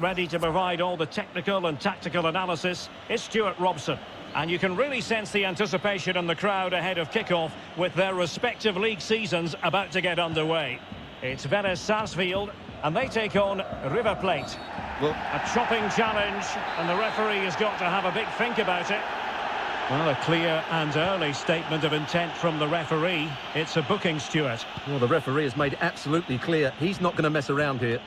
ready to provide all the technical and tactical analysis is Stuart Robson. And you can really sense the anticipation in the crowd ahead of kickoff with their respective league seasons about to get underway. It's Vélez Sarsfield, and they take on River Plate. Well, a chopping challenge, and the referee has got to have a big think about it. Well, a clear and early statement of intent from the referee. It's a booking, Stuart. Well, the referee has made it absolutely clear he's not going to mess around here.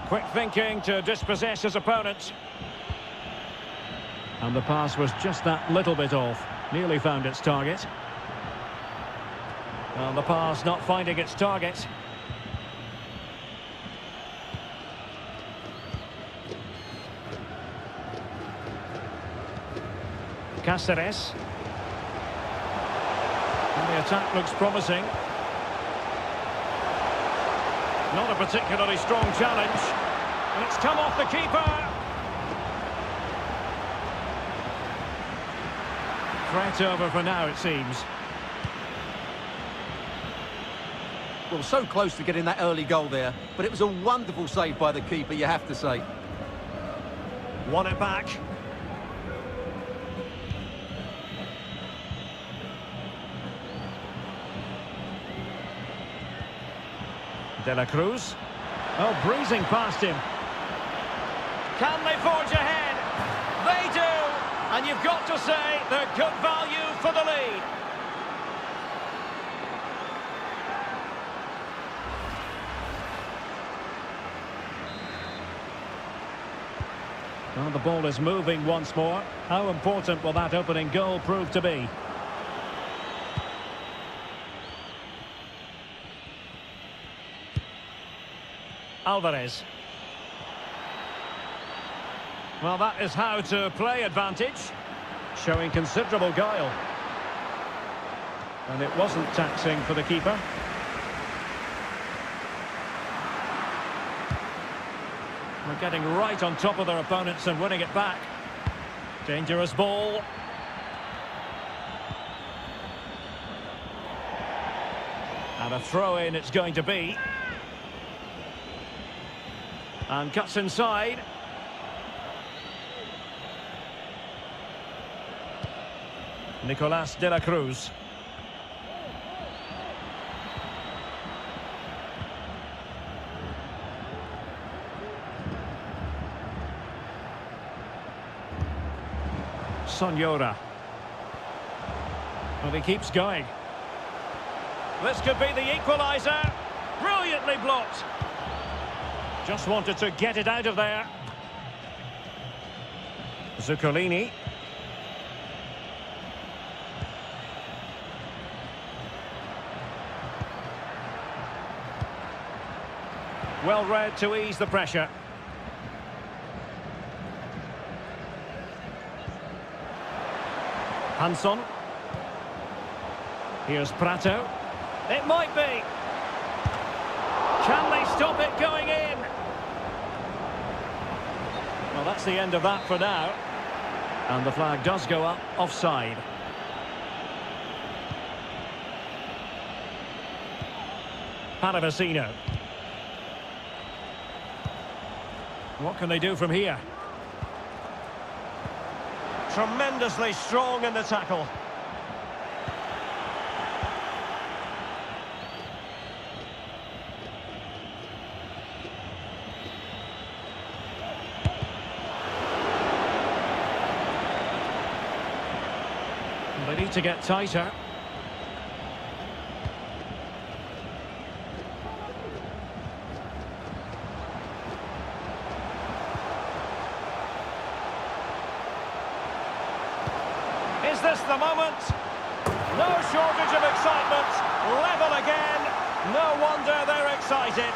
Quick thinking to dispossess his opponent. And the pass was just that little bit off. Nearly found its target. And the pass not finding its target. Cáceres. And the attack looks promising. Not a particularly strong challenge. And it's come off the keeper. Threat over for now, it seems. Well, so close to getting that early goal there, but it was a wonderful save by the keeper, you have to say. Won it back. De la Cruz. Oh, breezing past him. Can they forge ahead? They do! And you've got to say they're good value for the lead. Well, the ball is moving once more. How important will that opening goal prove to be? Alvarez. Well, that is how to play advantage. Showing considerable guile. And it wasn't taxing for the keeper. We're getting right on top of their opponents and winning it back. Dangerous ball. And a throw-in it's going to be. And cuts inside. Nicolas de la Cruz. Sonora. Well, he keeps going. This could be the equaliser. Brilliantly blocked. Just wanted to get it out of there. Zuccolini. Well read to ease the pressure. Hanson. Here's Prato. It might be. Can they stop it going in? Well, that's the end of that for now. And the flag does go up offside. Palavecino. What can they do from here? Tremendously strong in the tackle. They need to get tighter. Is this the moment? No shortage of excitement. Level again. No wonder they're excited.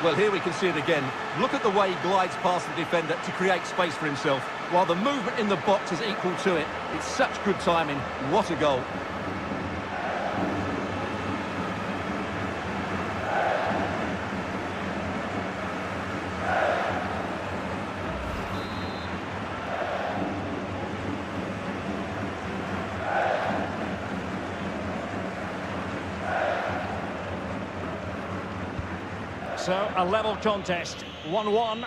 Well, here we can see it again. Look at the way he glides past the defender to create space for himself, while the movement in the box is equal to it. It's such good timing. What a goal. So, a level contest, 1-1.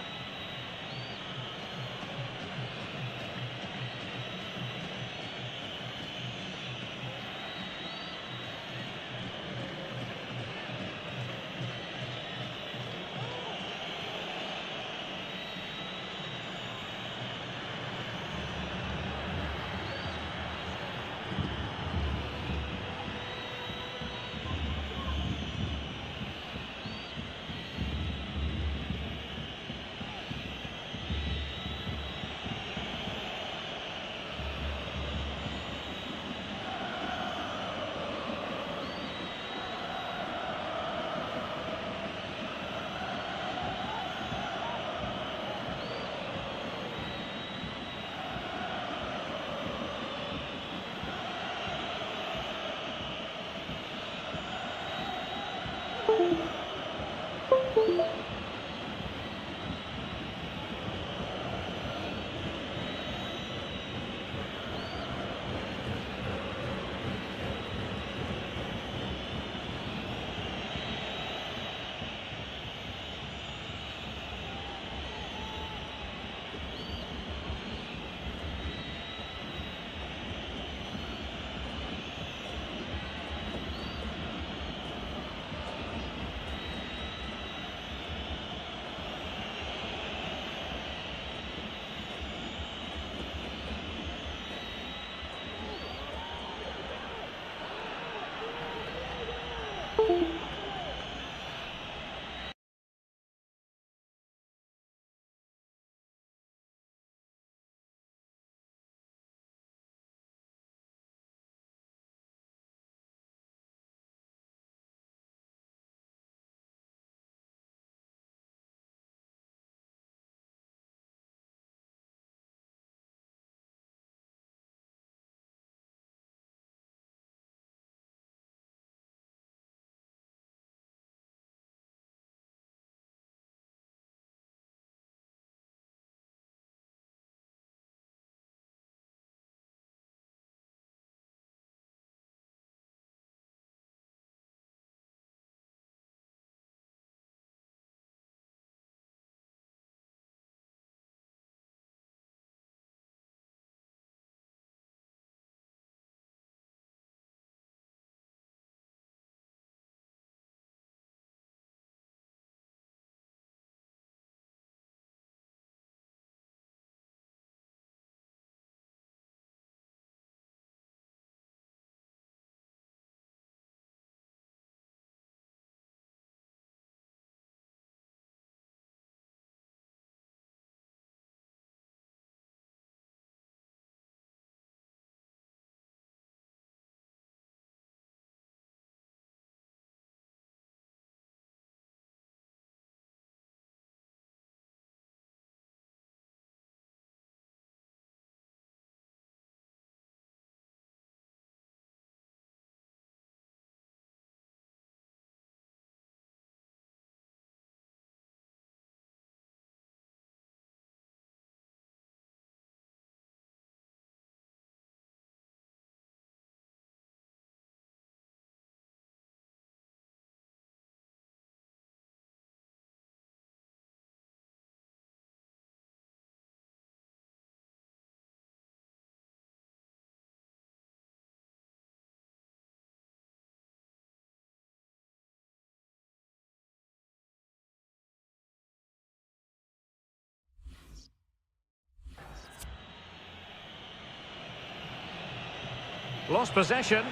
Lost possession.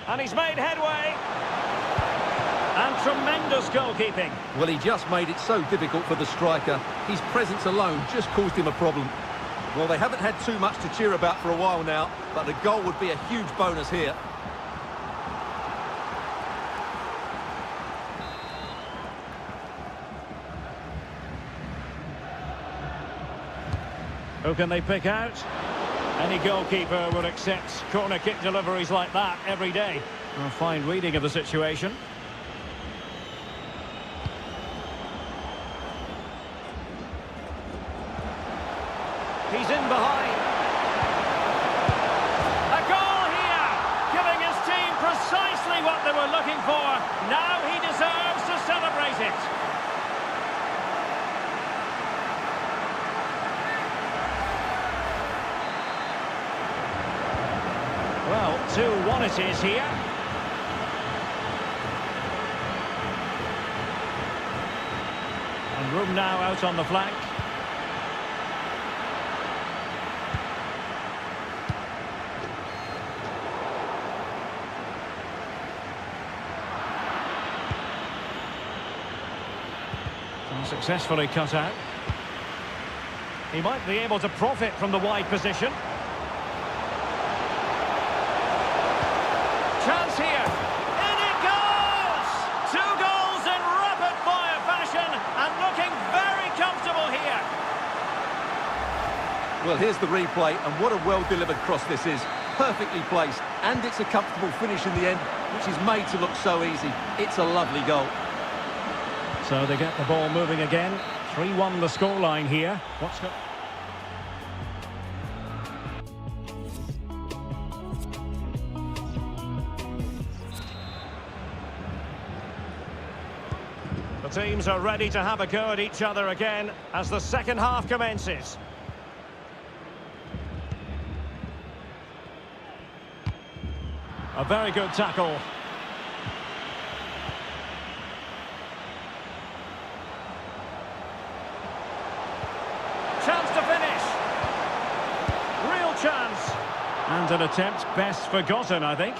And he's made headway. And tremendous goalkeeping. Well, he just made it so difficult for the striker. His presence alone just caused him a problem. Well, they haven't had too much to cheer about for a while now, but a goal would be a huge bonus here. Who can they pick out? Any goalkeeper would accept corner kick deliveries like that every day. A fine reading of the situation. He's in behind. A goal here, giving his team precisely what they were looking for. Now he deserves to celebrate it. 2-1 it is here. And room now out on the flank. Successfully cut out. He might be able to profit from the wide position. Chance here. In it goes! 2 goals in rapid-fire fashion and looking very comfortable here. Well, here's the replay, and what a well-delivered cross this is. Perfectly placed, and it's a comfortable finish in the end, which is made to look so easy. It's a lovely goal. So they get the ball moving again. 3-1 the scoreline here. What's go? The teams are ready to have a go at each other again as the second half commences. A very good tackle. Chance to finish. Real chance. And an attempt best forgotten, I think.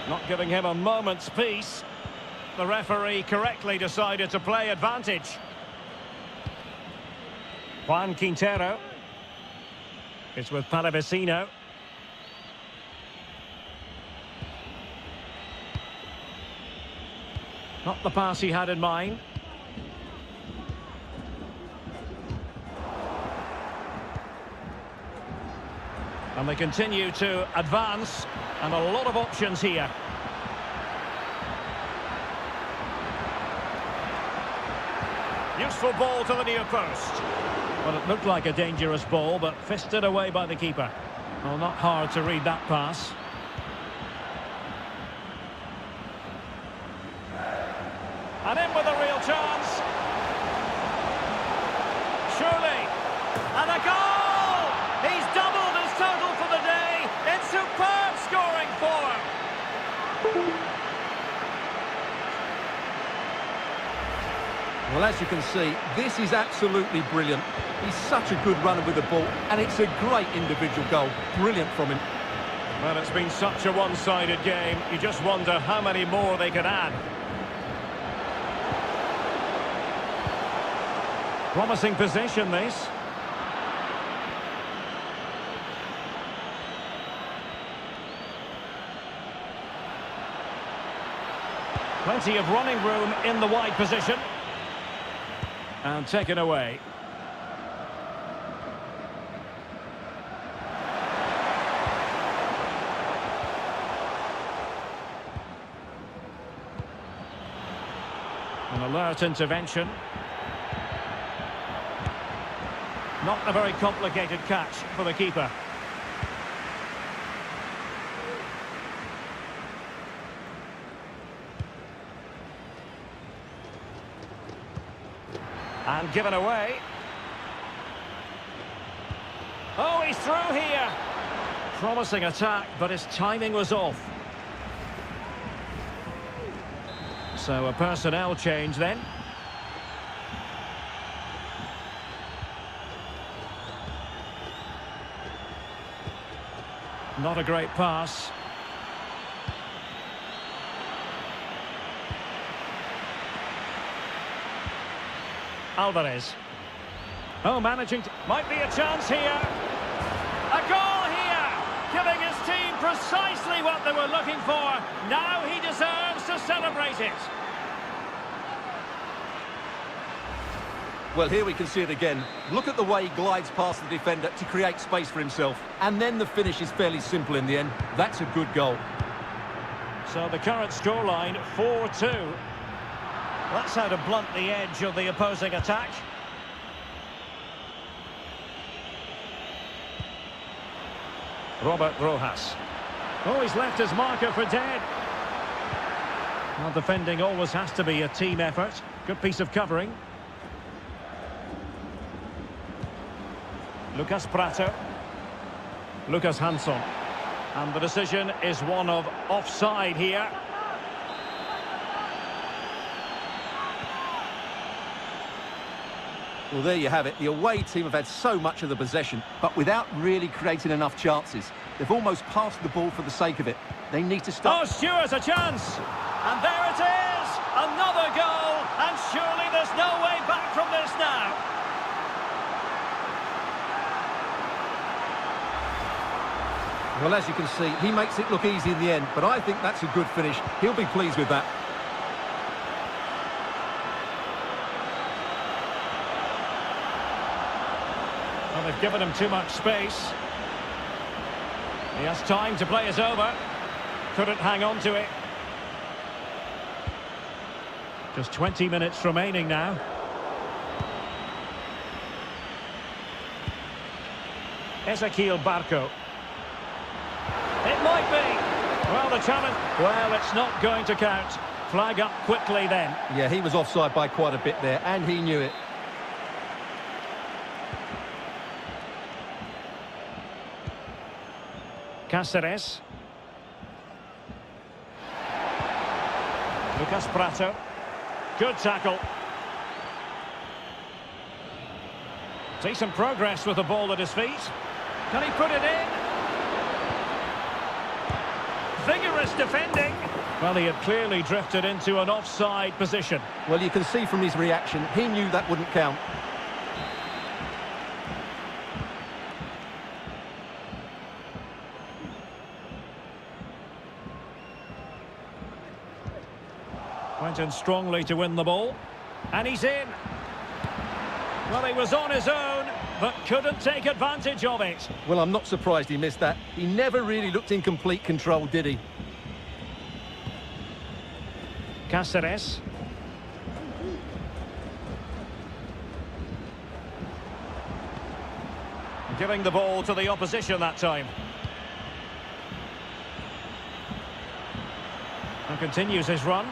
Not giving him a moment's peace. The referee correctly decided to play advantage. Juan Quintero. It's with Palavecino. Not the pass he had in mind. And they continue to advance, and a lot of options here. Useful ball to the near post. Well, it looked like a dangerous ball, but fisted away by the keeper. Well, not hard to read that pass. And in with a real chance. Surely. And a goal! He's doubled his total for the day. It's superb scoring form. Well, as you can see, this is absolutely brilliant. He's such a good runner with the ball, and it's a great individual goal. Brilliant from him. Well, it's been such a one-sided game. You just wonder how many more they could add. Promising position, this. Plenty of running room in the wide position. And taken away. An alert intervention. Not a very complicated catch for the keeper. And given away. Oh, he's through here. Promising attack, but his timing was off. So a personnel change then. Not a great pass. Alvarez. Oh, managing to... Might be a chance here. A goal here! Giving his team precisely what they were looking for. Now he deserves to celebrate it. Well, here we can see it again. Look at the way he glides past the defender to create space for himself. And then the finish is fairly simple in the end. That's a good goal. So the current scoreline, 4-2. That's how to blunt the edge of the opposing attack. Robert Rojas. Oh, he's left his marker for dead. Well, defending always has to be a team effort. Good piece of covering. Lucas Prato. Lucas Hansson. And the decision is one of offside here. Well, there you have it. The away team have had so much of the possession, but without really creating enough chances. They've almost passed the ball for the sake of it. They need to stop. Oh, Stewart's a chance! And there it is! Another goal! And surely there's no way back from this now! Well, as you can see, he makes it look easy in the end, but I think that's a good finish. He'll be pleased with that. Well, they've given him too much space. He has time to play it over. Couldn't hang on to it. Just 20 minutes remaining now. Ezequiel Barco. It might be. Well, the challenge... Well, it's not going to count. Flag up quickly then. Yeah, he was offside by quite a bit there, and he knew it. Cáceres. Lucas Prato. Good tackle. Decent progress with the ball at his feet. Can he put it in? Vigorous defending. Well, he had clearly drifted into an offside position. Well, you can see from his reaction, he knew that wouldn't count. Went in strongly to win the ball. And he's in. Well, he was on his own, but couldn't take advantage of it. Well, I'm not surprised he missed that. He never really looked in complete control, did he? Cáceres. Giving the ball to the opposition that time. And continues his run.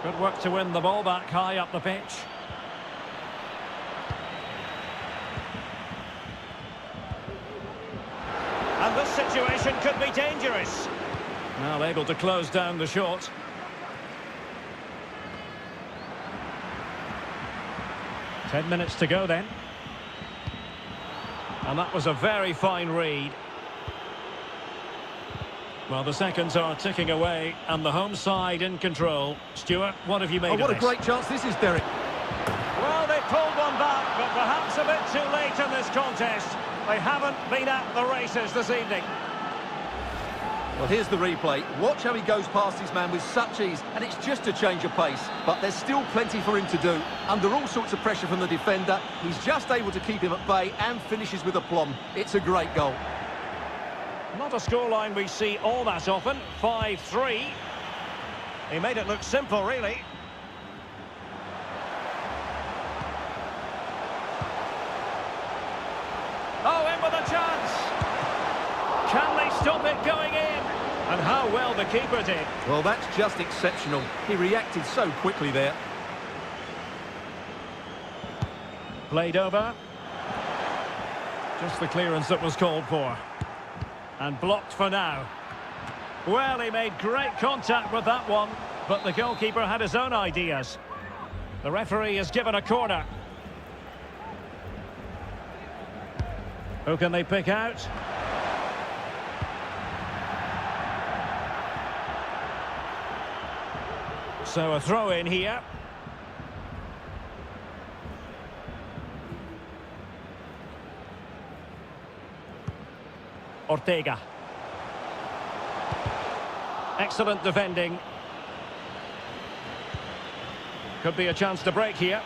Good work to win the ball back high up the pitch. And this situation could be dangerous. Now able to close down the shot. Ten minutes to go then. And that was a very fine read. Well, the seconds are ticking away, and the home side in control. Stuart, what have you made of what this? A great chance this is, Derek. Well, they pulled one back, but perhaps a bit too late in this contest. They haven't been at the races this evening. Well, here's the replay. Watch how he goes past his man with such ease, and it's just a change of pace. But there's still plenty for him to do. Under all sorts of pressure from the defender, he's just able to keep him at bay and finishes with aplomb. It's a great goal. Not a scoreline we see all that often. 5-3. He made it look simple, really. Oh, in with a chance. Can they stop it going in? And how well the keeper did. Well, that's just exceptional. He reacted so quickly there. Played over. Just the clearance that was called for. And blocked for now. Well, he made great contact with that one, but the goalkeeper had his own ideas. The referee has given a corner. Who can they pick out? So a throw in here. Ortega. Excellent defending. Could be a chance to break here.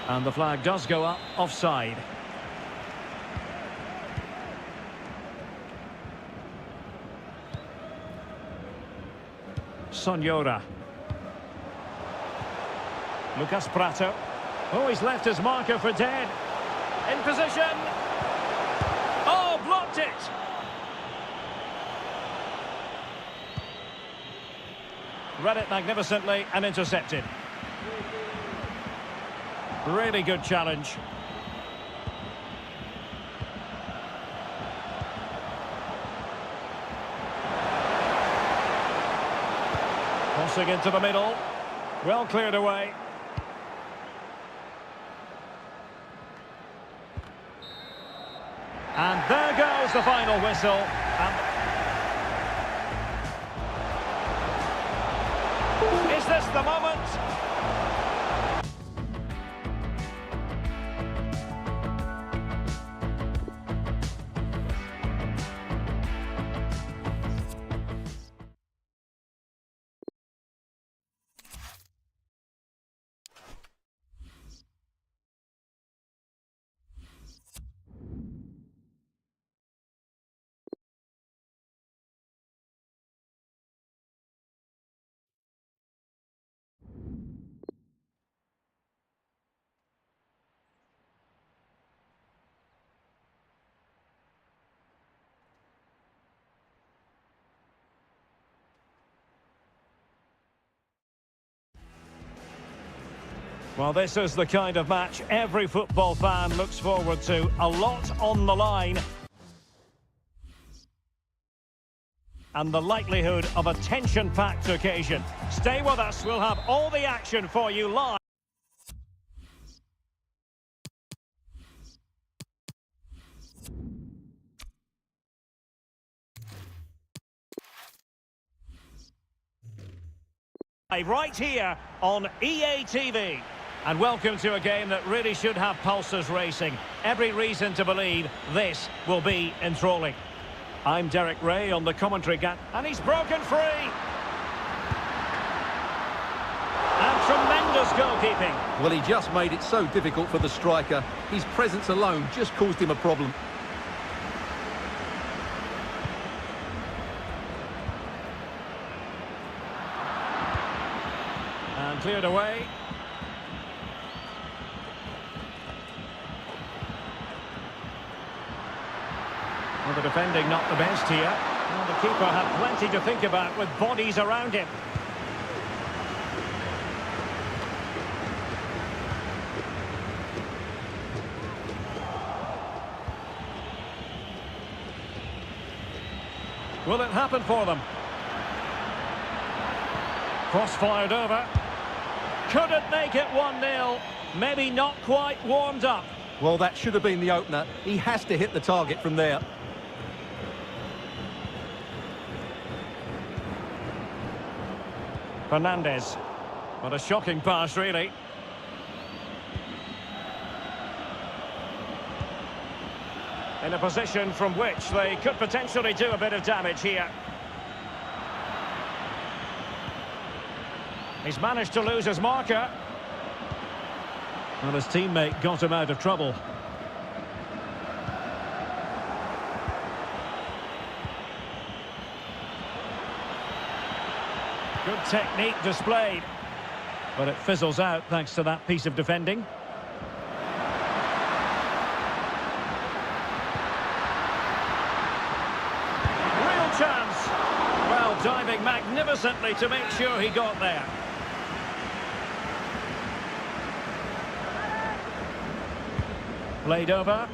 And the flag does go up, offside. Sonora. Lucas Prato. Oh, he's left his marker for dead. In position. Oh, blocked it. Read it magnificently and intercepted. Really good challenge. Crossing into the middle. Well cleared away. And there goes the final whistle. And is this the moment? Well, this is the kind of match every football fan looks forward to. A lot on the line. And the likelihood of a tension-packed occasion. Stay with us, we'll have all the action for you live. Right here on EA TV. And welcome to a game that really should have pulses racing. Every reason to believe this will be enthralling. I'm Derek Ray on the commentary gap, and he's broken free. And tremendous goalkeeping. Well, he just made it so difficult for the striker. His presence alone just caused him a problem. And cleared away. Well, the defending not the best here. Well, the keeper had plenty to think about with bodies around him. Will it happen for them? Cross fired over. Couldn't make it 1-0. Maybe not quite warmed up. Well, that should have been the opener. He has to hit the target from there. Fernandez. What a shocking pass, really. In a position from which they could potentially do a bit of damage here. He's managed to lose his marker. Well, his teammate got him out of trouble. Good technique displayed. But it fizzles out thanks to that piece of defending. Real chance. Well, diving magnificently to make sure he got there. Played over.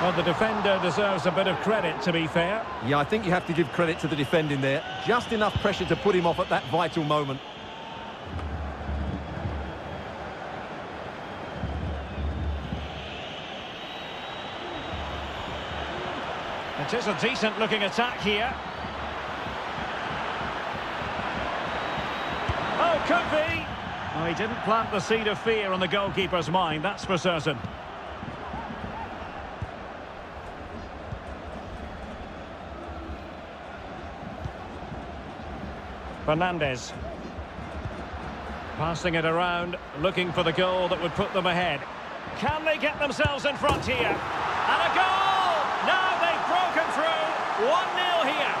Well, the defender deserves a bit of credit, to be fair. Yeah, I think you have to give credit to the defending there. Just enough pressure to put him off at that vital moment. It is a decent-looking attack here. Oh, could be! Well, he didn't plant the seed of fear on the goalkeeper's mind, that's for certain. Fernandez. Passing it around, looking for the goal that would put them ahead. Can they get themselves in front here? And a goal! Now they've broken through. 1-0 here.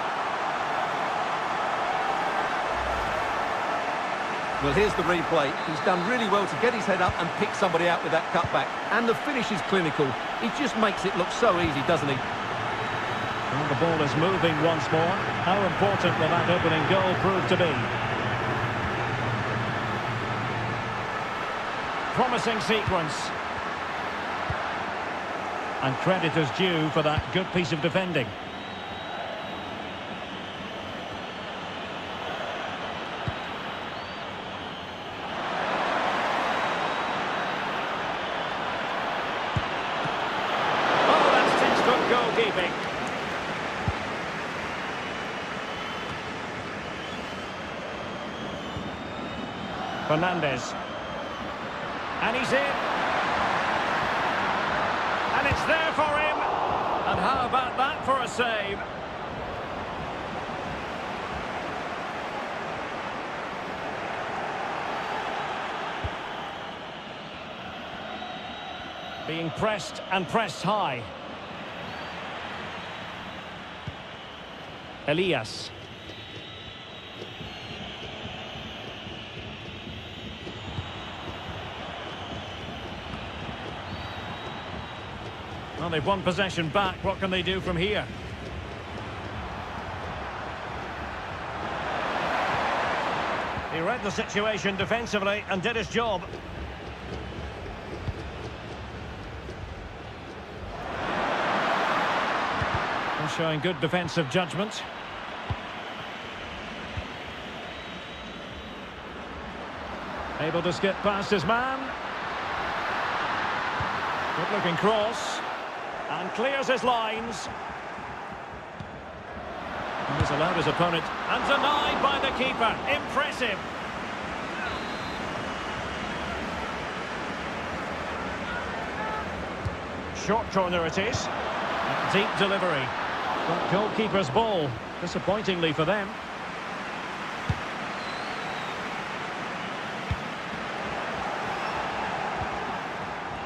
Well, here's the replay. He's done really well to get his head up and pick somebody out with that cutback. And the finish is clinical. He just makes it look so easy, doesn't he? Well, the ball is moving once more. How important will that opening goal prove to be? promising sequence. And credit is due for that good piece of defending. Oh, that's textbook goalkeeping. Fernandez. And he's in. And it's there for him. And how about that for a save? Being pressed and pressed high. Elias. Well, they've won possession back. What can they do from here? He read the situation defensively and did his job. And showing good defensive judgment. Able to skip past his man. Good looking cross. And clears his lines. And he's allowed his opponent. And denied by the keeper. Impressive. Short corner it is. Deep delivery. But goalkeeper's ball. Disappointingly for them.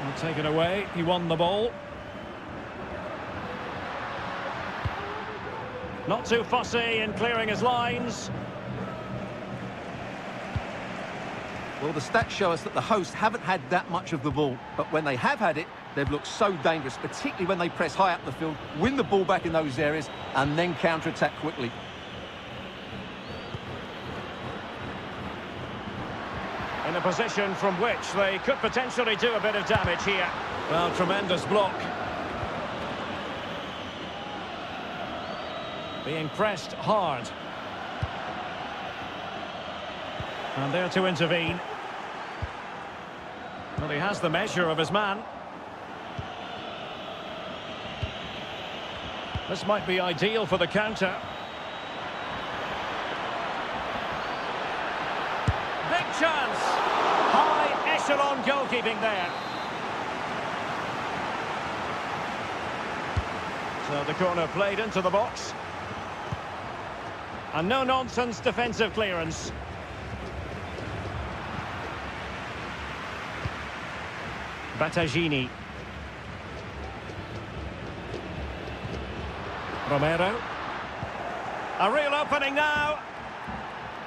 And taken away. He won the ball. Not too fussy in clearing his lines. Well, the stats show us that the hosts haven't had that much of the ball, but when they have had it, they've looked so dangerous, particularly when they press high up the field, win the ball back in those areas, and then counter-attack quickly. In a position from which they could potentially do a bit of damage here. Well, tremendous block. Being pressed hard. And there to intervene. Well, he has the measure of his man. This might be ideal for the counter. Big chance! High echelon goalkeeping there. So the corner played into the box. And no-nonsense defensive clearance. Battaglini. Romero. A real opening now.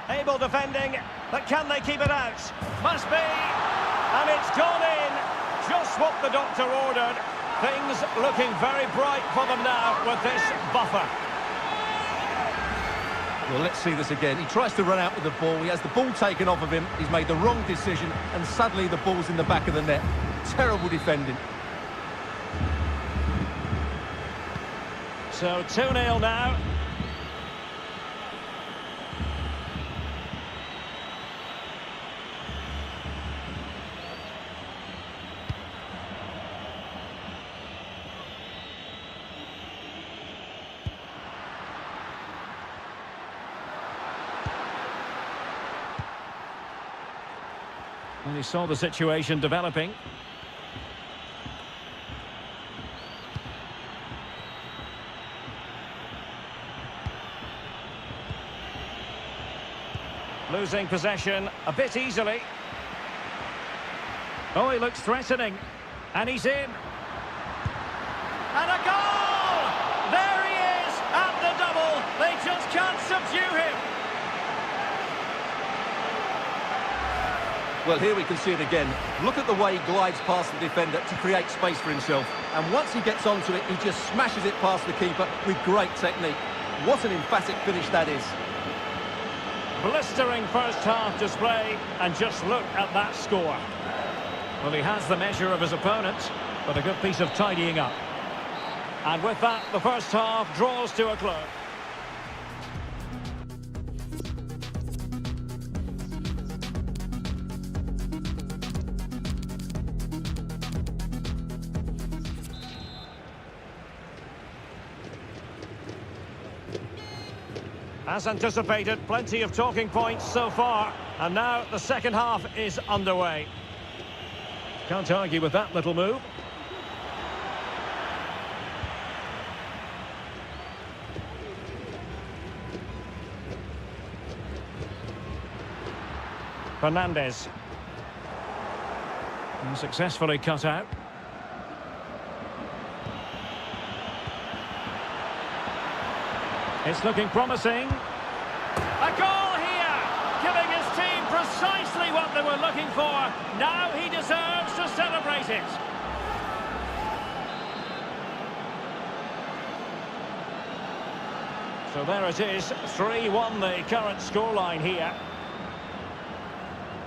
Able defending, but can they keep it out? Must be. And it's gone in. Just what the doctor ordered. Things looking very bright for them now with this buffer. Well, let's see this again. He tries to run out with the ball. He has the ball taken off of him. He's made the wrong decision, and suddenly the ball's in the back of the net. Terrible defending. So 2-0 now. And he saw the situation developing. Losing possession a bit easily. Oh, he looks threatening. And he's in. And a goal! There he is at the double. They just can't subdue him. Well, here we can see it again. Look at the way he glides past the defender to create space for himself. And once he gets onto it, he just smashes it past the keeper with great technique. What an emphatic finish that is. Blistering first half display, and just look at that score. Well, he has the measure of his opponent, but a good piece of tidying up. And with that, the first half draws to a close. As anticipated, plenty of talking points so far, and now the second half is underway. Can't argue with that little move. Fernandez. And successfully cut out. It's looking promising. A goal here, giving his team precisely what they were looking for. Now he deserves to celebrate it. So there it is, 3-1 the current scoreline here.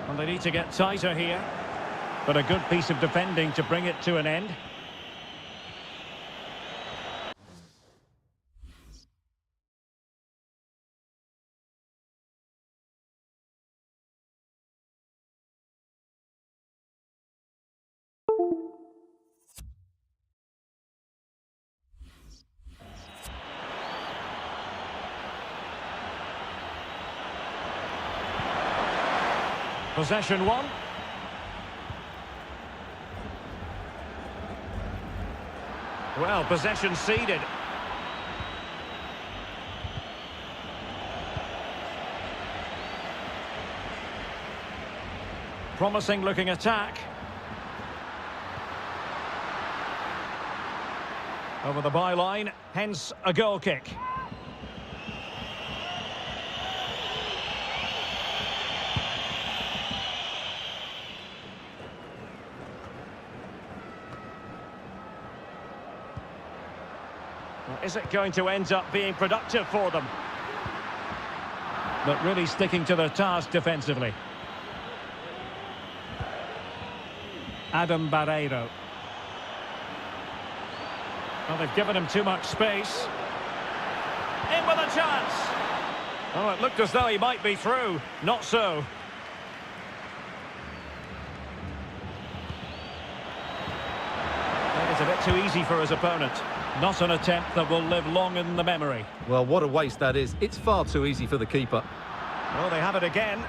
Well, they need to get tighter here, but a good piece of defending to bring it to an end. Possession one. Well, possession ceded. Promising looking attack. Over the byline, hence a goal kick. Is it going to end up being productive for them? But really sticking to their task defensively. Adam Barreiro. Well, they've given him too much space. In with a chance. Oh, it looked as though he might be through. Not so. It's a bit too easy for his opponent. Not an attempt that will live long in the memory. Well, what a waste that is. It's far too easy for the keeper. Well, they have it again.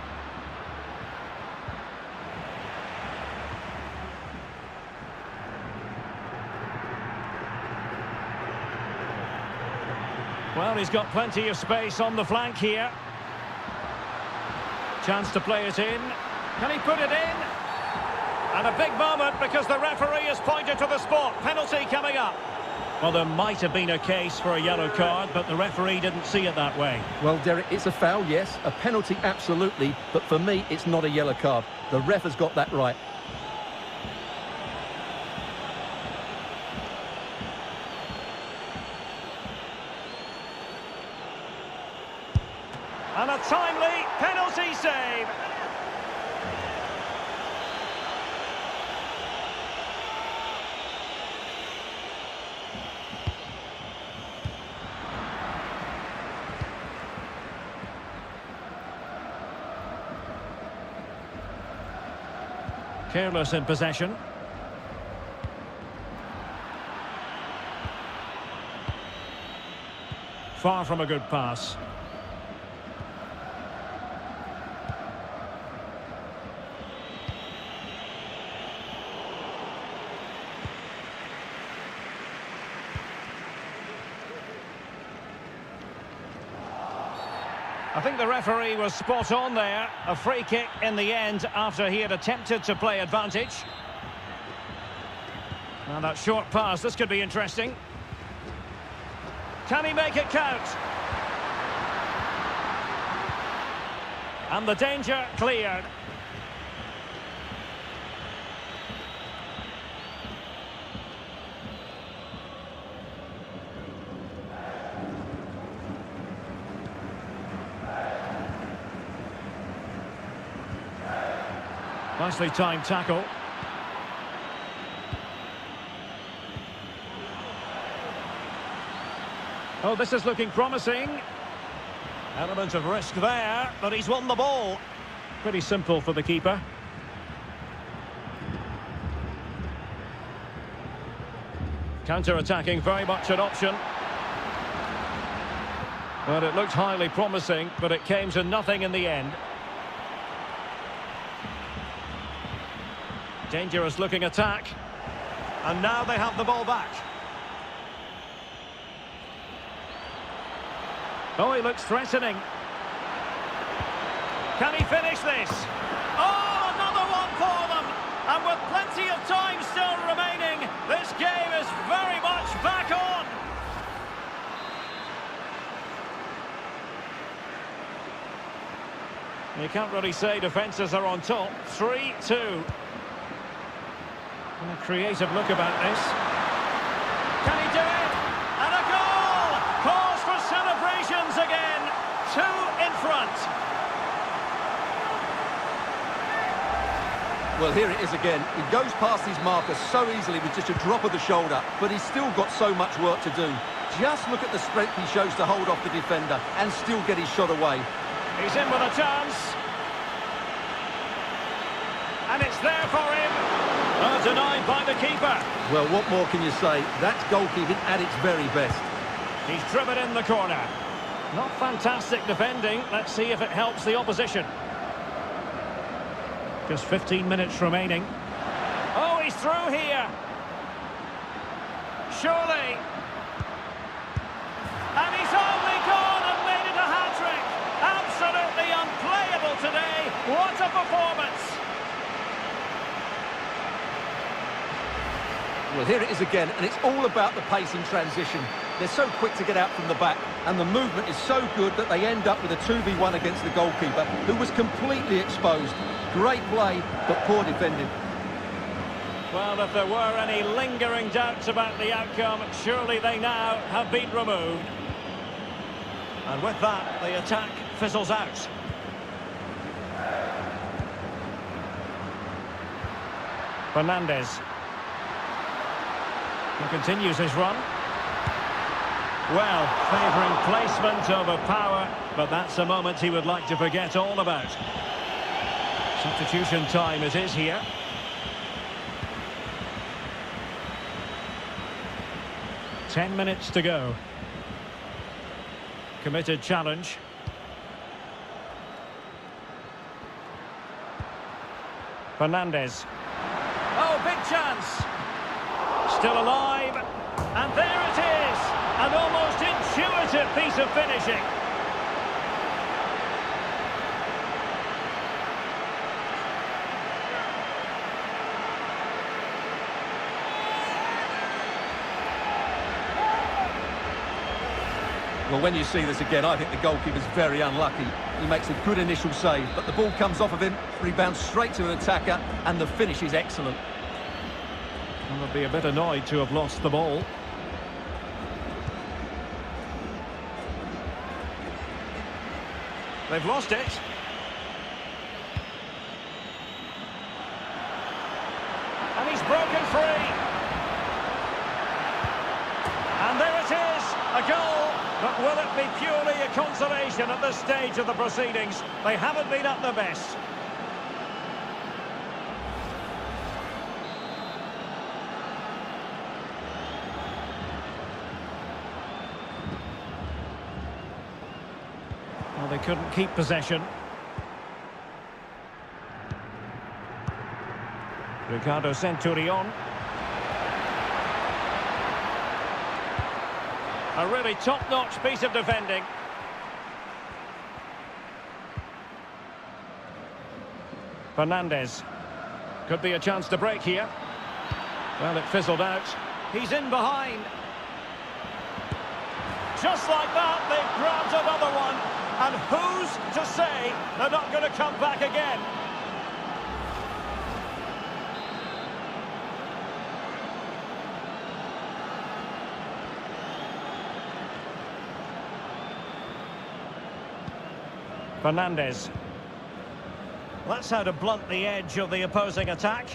Well, he's got plenty of space on the flank here. Chance to play it in. Can he put it in? And a big moment because the referee has pointed to the spot. Penalty coming up. Well, there might have been a case for a yellow card, but the referee didn't see it that way. Well, Derek, it's a foul, yes. A penalty, absolutely. But for me, it's not a yellow card. The ref has got that right. And a timely penalty save. Careless in possession. Far from a good pass. I think the referee was spot on there. A free kick in the end after he had attempted to play advantage. Now that short pass, this could be interesting. Can he make it count? And the danger cleared. Nicely timed tackle. Oh, this is looking promising. Element of risk there, but he's won the ball. Pretty simple for the keeper. Counter-attacking, very much an option. Well, it looked highly promising, but it came to nothing in the end. Dangerous looking attack. And now they have the ball back. Oh, he looks threatening. Can he finish this? Oh, another one for them! And with plenty of time still remaining, this game is very much back on! You can't really say defences are on top. 3-2. A creative look about this. Can he do it? And a goal! Cause for celebrations again. 2 in front. Well, here it is again. He goes past his marker so easily with just a drop of the shoulder, but he's still got so much work to do. Just look at the strength he shows to hold off the defender and still get his shot away. He's in with a chance. And it's there for him. Denied by the keeper. Well, what more can you say? That's goalkeeping at its very best. He's driven in the corner. Not fantastic defending. Let's see if it helps the opposition. Just 15 minutes remaining. Oh, he's through here. Surely. And he's only gone and made it a hat-trick. Absolutely unplayable today. What a performance. Well, here it is again, and it's all about the pace in transition. They're so quick to get out from the back, and the movement is so good that they end up with a 2v1 against the goalkeeper, who was completely exposed. Great play, but poor defending. Well, if there were any lingering doubts about the outcome, surely they now have been removed. And with that, the attack fizzles out. Fernandes. He continues his run. Well, favouring placement over power, but that's a moment he would like to forget all about. Substitution time it is here. Ten minutes to go. Committed challenge. Fernandes. Oh, big chance. Still alive. And there it is. An almost intuitive piece of finishing. Well, when you see this again, I think the goalkeeper's very unlucky. He makes a good initial save, but the ball comes off of him, rebounds straight to an attacker, and the finish is excellent. Well, they'll be a bit annoyed to have lost the ball. They've lost it. And he's broken free. And there it is, a goal. But will it be purely a consolation at this stage of the proceedings? They haven't been at their best. Well, they couldn't keep possession. Ricardo Centurion. A really top-notch piece of defending. Fernandes. Could be a chance to break here. Well, it fizzled out. He's in behind. Just like that, they've grabbed another one. And who's to say they're not going to come back again? Fernandes. That's how to blunt the edge of the opposing attack.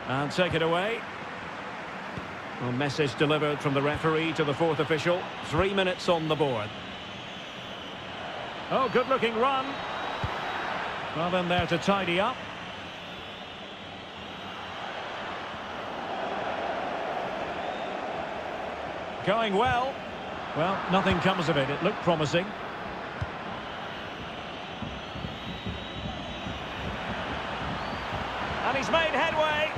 And take it away. Well, message delivered from the referee to the fourth official. 3 minutes on the board. Oh, good-looking run. Well, in there to tidy up. Going well. Well, nothing comes of it. It looked promising. And he's made headway.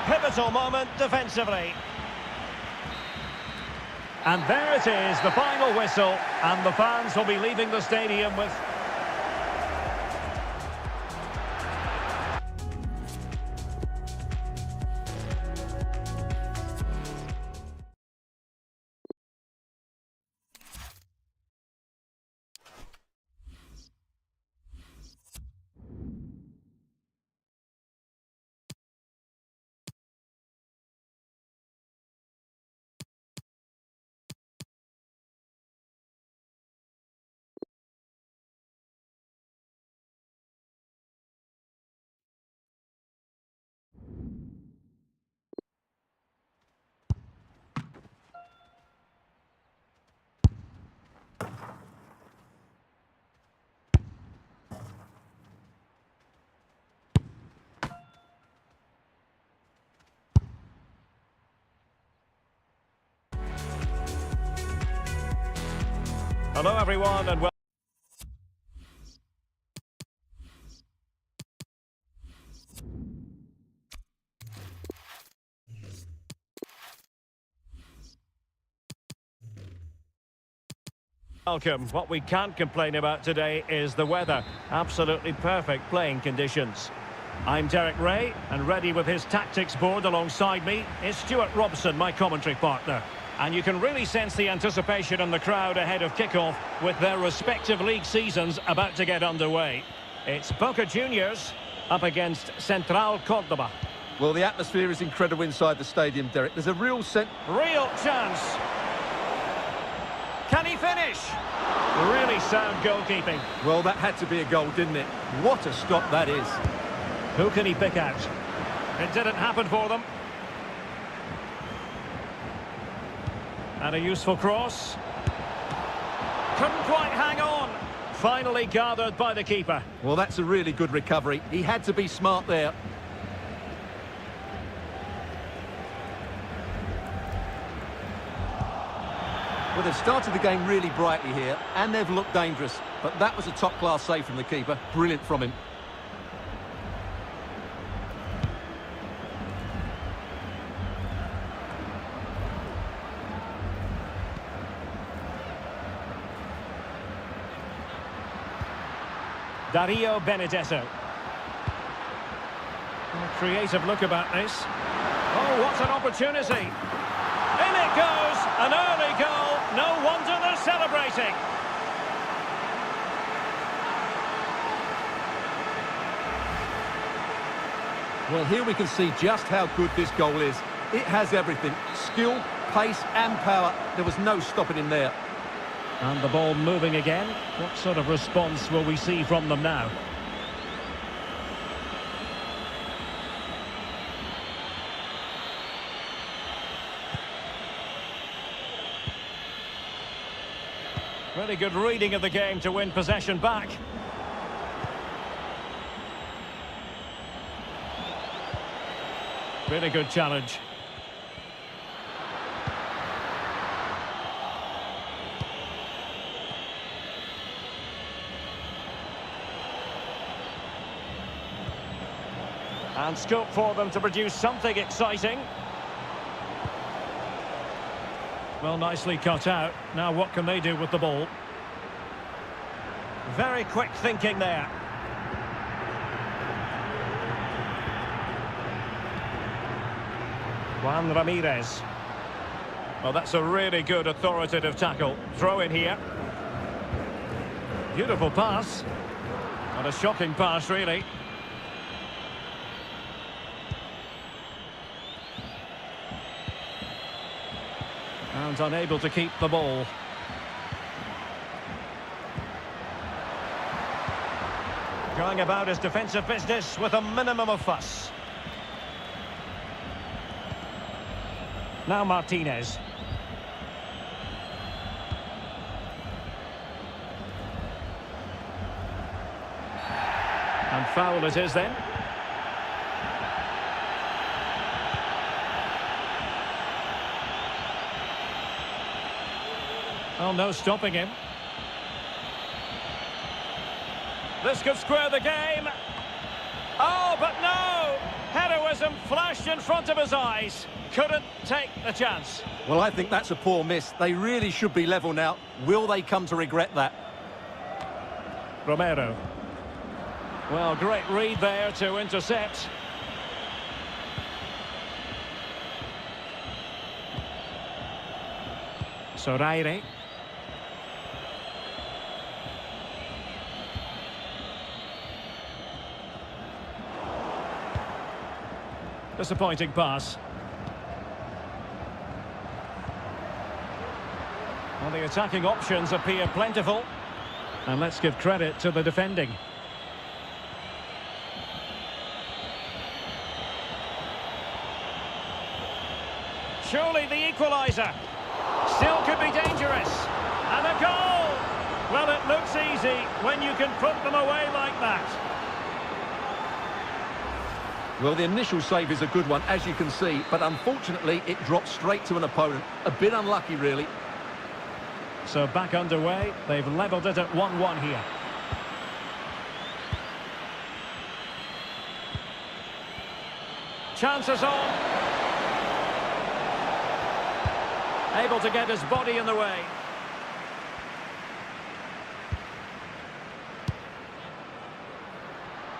Pivotal moment defensively. And there it is, the final whistle. And the fans will be leaving the stadium with... Hello, everyone, and welcome. What we can't complain about today is the weather. Absolutely perfect playing conditions. I'm Derek Ray, and ready with his tactics board alongside me is Stuart Robson, my commentary partner. And you can really sense the anticipation in the crowd ahead of kickoff with their respective league seasons about to get underway. It's Boca Juniors up against Central Córdoba. Well, the atmosphere is incredible inside the stadium, Derek. There's a real chance. Can he finish? Really sound goalkeeping. Well, that had to be a goal, didn't it? What a stop that is. Who can he pick out? It didn't happen for them. And a useful cross. Couldn't quite hang on. Finally gathered by the keeper. Well, that's a really good recovery. He had to be smart there. Well, they've started the game really brightly here, and they've looked dangerous. But that was a top-class save from the keeper. Brilliant from him. Dario Benedetto. A creative look about this. Oh, what an opportunity. In it goes, an early goal. No wonder they're celebrating. Well, here we can see just how good this goal is. It has everything. Skill, pace and power. There was no stopping him there. And the ball moving again. What sort of response will we see from them now? Really good reading of the game to win possession back. Really good challenge. And scope for them to produce something exciting. Well, nicely cut out. Now what can they do with the ball? Very quick thinking there. Juan Ramirez. Well, that's a really good authoritative tackle. Throw in here. Beautiful pass. Not a shocking pass, really. And unable to keep the ball. Going about his defensive business with a minimum of fuss. Now Martinez. And foul it is then. Oh, no stopping him. This could square the game. Oh, but no! Heroism flashed in front of his eyes. Couldn't take the chance. Well, I think that's a poor miss. They really should be level now. Will they come to regret that? Romero. Well, great read there to intercept. Soraire. Disappointing pass. Well, the attacking options appear plentiful. And let's give credit to the defending. Surely the equaliser. Still could be dangerous. And a goal! Well, it looks easy when you can put them away like that. Well, the initial save is a good one, as you can see, but unfortunately it dropped straight to an opponent. A bit unlucky, really. So back underway. They've levelled it at 1-1 here. Chances on. Able to get his body in the way.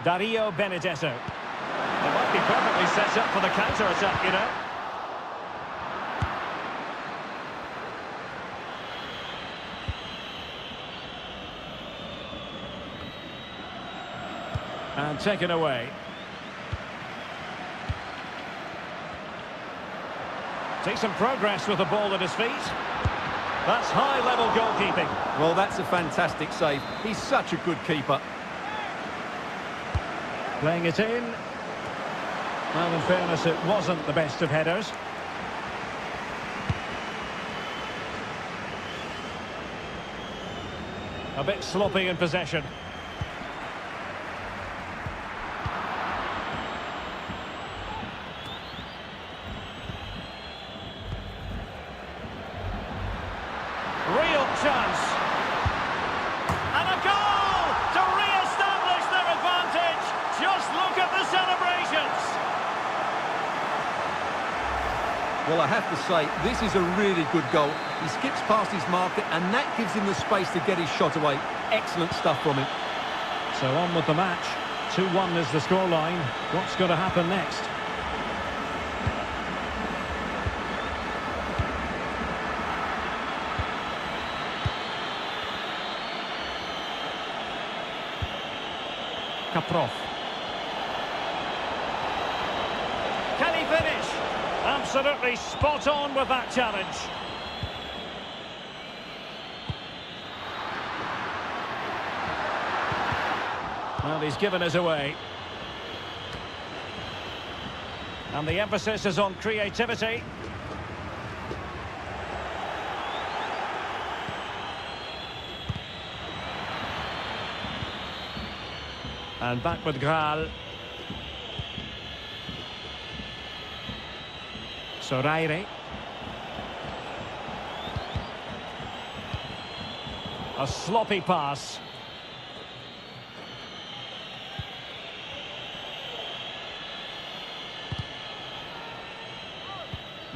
Dario Benedetto. They might be perfectly set up for the counter-attack, you know. And taken away. Decent progress with the ball at his feet. That's high-level goalkeeping. Well, that's a fantastic save. He's such a good keeper. Playing it in. Well, in fairness, it wasn't the best of headers. A bit sloppy in possession. Real chance. And a goal to re-establish their advantage. Just look at the celebrations. Well, I have to say, this is a really good goal. He skips past his marker, and that gives him the space to get his shot away. Excellent stuff from him. So on with the match. 2-1 is the scoreline. What's going to happen next? Kaprov. Can he finish? Absolutely spot on with that challenge. Well, he's given us away. And the emphasis is on creativity. And back with Graal. Soraire. A sloppy pass.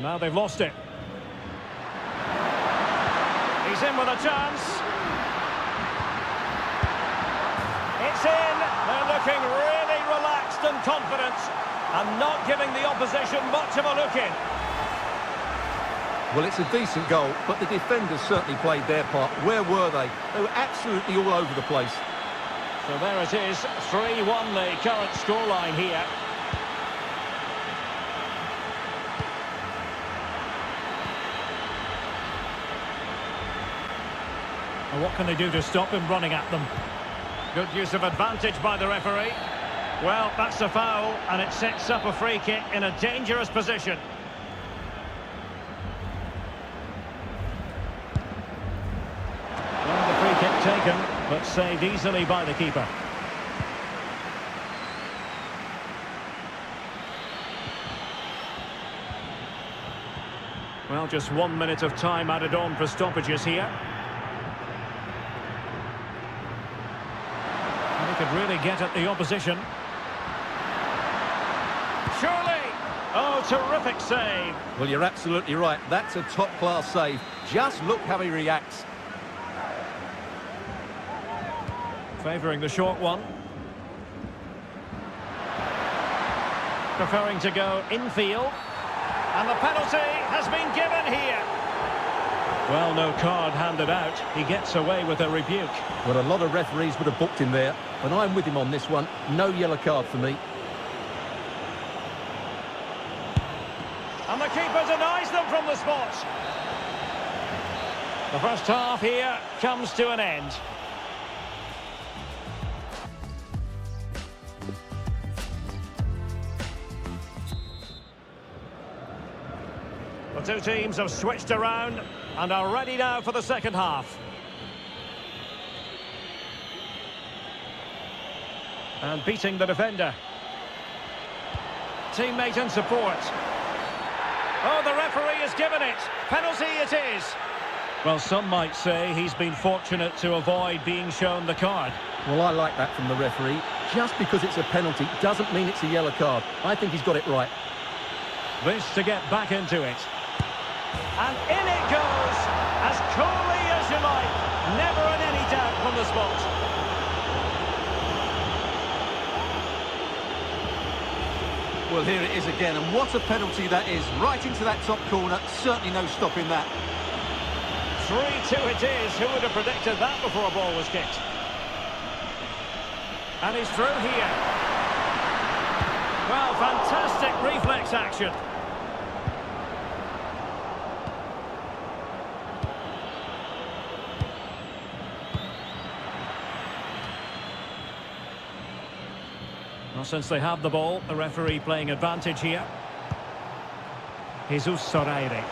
Now they've lost it. He's in with a chance. It's in. They're looking really relaxed and confident and not giving the opposition much of a look in. Well, it's a decent goal, but the defenders certainly played their part. Where were they? They were absolutely all over the place. So there it is, 3-1 the current scoreline here. And what can they do to stop him running at them? Good use of advantage by the referee. Well, that's a foul, and it sets up a free kick in a dangerous position. but saved easily by the keeper. Well, just 1 minute of time added on for stoppages here. And he could really get at the opposition. Surely! Oh, terrific save. Well, you're absolutely right. That's a top-class save. Just look how he reacts. Favouring the short one. Preferring to go infield. And the penalty has been given here. Well, no card handed out. He gets away with a rebuke. Well, a lot of referees would have booked him there, but I'm with him on this one. No yellow card for me. And the keeper denies them from the spot. The first half here comes to an end. The two teams have switched around and are ready now for the second half. And beating the defender. Teammate and support. Oh, the referee has given it. Penalty it is. Well, some might say he's been fortunate to avoid being shown the card. Well, I like that from the referee. Just because it's a penalty doesn't mean it's a yellow card. I think he's got it right. This to get back into it. And in it goes, as coolly as you like. Never in any doubt from the spot. Well, here it is again, and what a penalty that is. Right into that top corner, certainly no stopping that. 3-2 it is. Who would have predicted that before a ball was kicked? And he's through here. Well, fantastic reflex action. Well, since they have the ball, the referee playing advantage here. Jesus Soreire.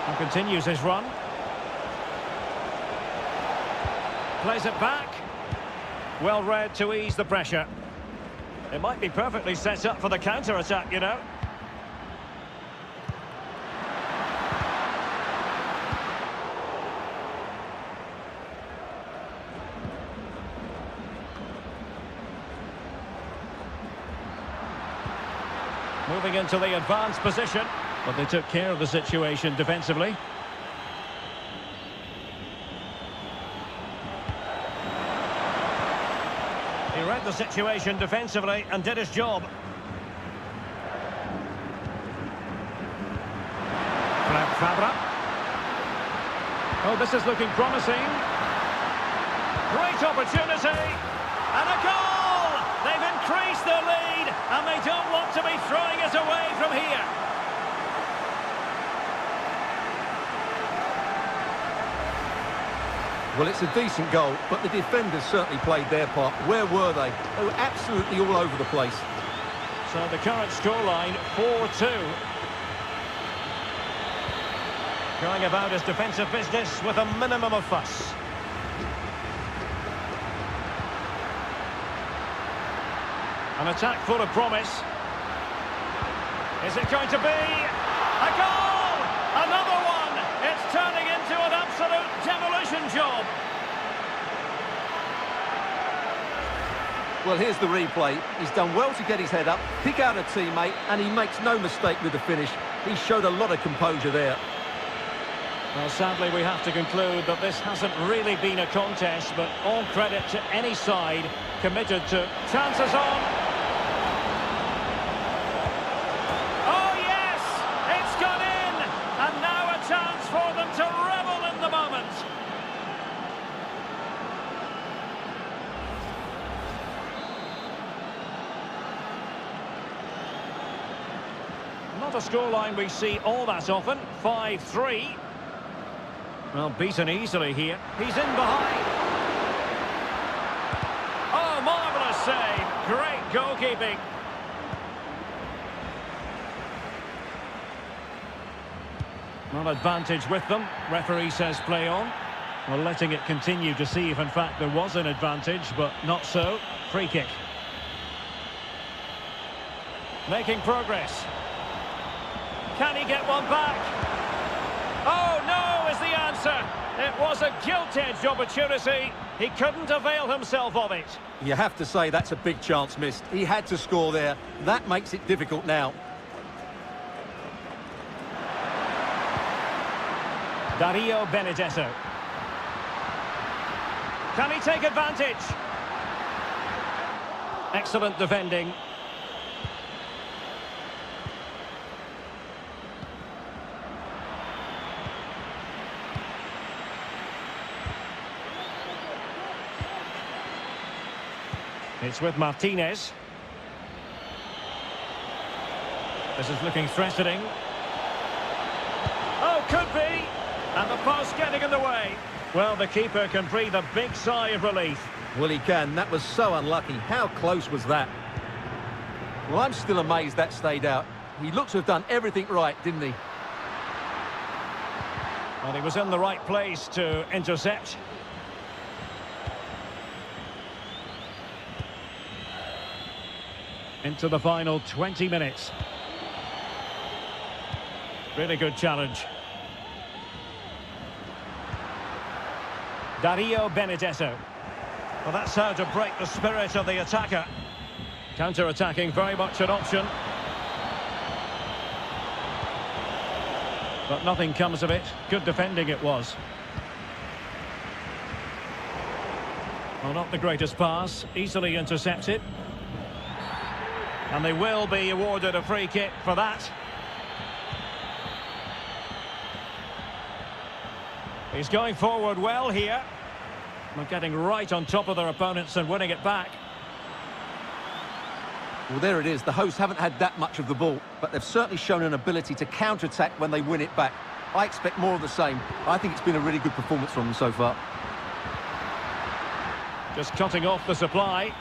And continues his run. Plays it back. Well read to ease the pressure. It might be perfectly set up for the counter-attack, you know. Moving into the advanced position, but they took care of the situation defensively. He read the situation defensively and did his job. Fabra. Oh, this is looking promising. Great opportunity. And a goal! They've increased their lead, and they don't want to be throwing it away from here. Well, it's a decent goal, but the defenders certainly played their part. Where were they? They were absolutely all over the place. So the current scoreline, 4-2. Going about his defensive business with a minimum of fuss. An attack full of promise. Is it going to be a goal? Another one! It's turning into an absolute demolition job. Well, here's the replay. He's done well to get his head up, pick out a teammate, and he makes no mistake with the finish. He showed a lot of composure there. Well, sadly, we have to conclude that this hasn't really been a contest, but all credit to any side committed to chances on. Oh, yes! It's gone in! And now a chance for them to revel in the moment. Not a scoreline we see all that often. 5-3. Well, beaten easily here. He's in behind. Oh, marvellous save. Great goalkeeping. Well, advantage with them. Referee says play on. Well, letting it continue to see if in fact there was an advantage, but not so. Free kick. Making progress. Can he get one back? Oh, no is the answer. It was a gilt-edged opportunity. He couldn't avail himself of it. You have to say that's a big chance missed. He had to score there. That makes it difficult now. Dario Benedetto. Can he take advantage? Excellent defending. It's with Martinez. This is looking threatening. Oh, could be! And the post getting in the way. Well, the keeper can breathe a big sigh of relief. Well, he can. That was so unlucky. How close was that? Well, I'm still amazed that stayed out. He looked to have done everything right, didn't he? Well, he was in the right place to intercept. Into the final 20 minutes. Really good challenge. Dario Benedetto. Well, that's how to break the spirit of the attacker. Counter-attacking, very much an option. But nothing comes of it. Good defending it was. Well, not the greatest pass. Easily intercepted. And they will be awarded a free kick for that. He's going forward well here. They're getting right on top of their opponents and winning it back. Well, there it is. The hosts haven't had that much of the ball, but they've certainly shown an ability to counter-attack when they win it back. I expect more of the same. I think it's been a really good performance from them so far. Just cutting off the supply.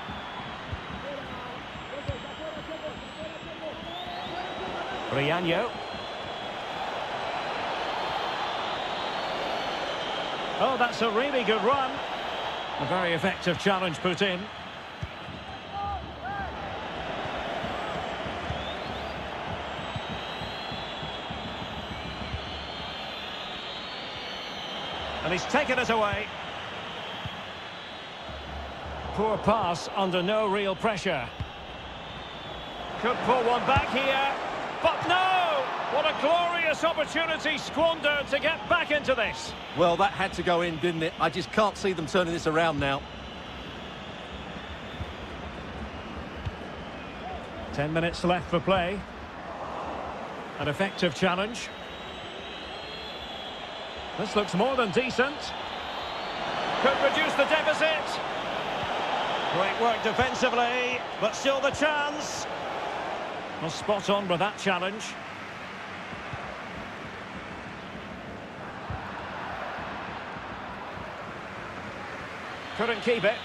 Brianio. Oh, that's a really good run. A very effective challenge put in. And he's taken it away. Poor pass under no real pressure. Could pull one back here. But no! What a glorious opportunity squandered to get back into this. Well, that had to go in, didn't it? I just can't see them turning this around now. 10 minutes left for play. An effective challenge. This looks more than decent. Could reduce the deficit. Great work defensively, but still the chance. Well, spot on with that challenge. Couldn't keep it.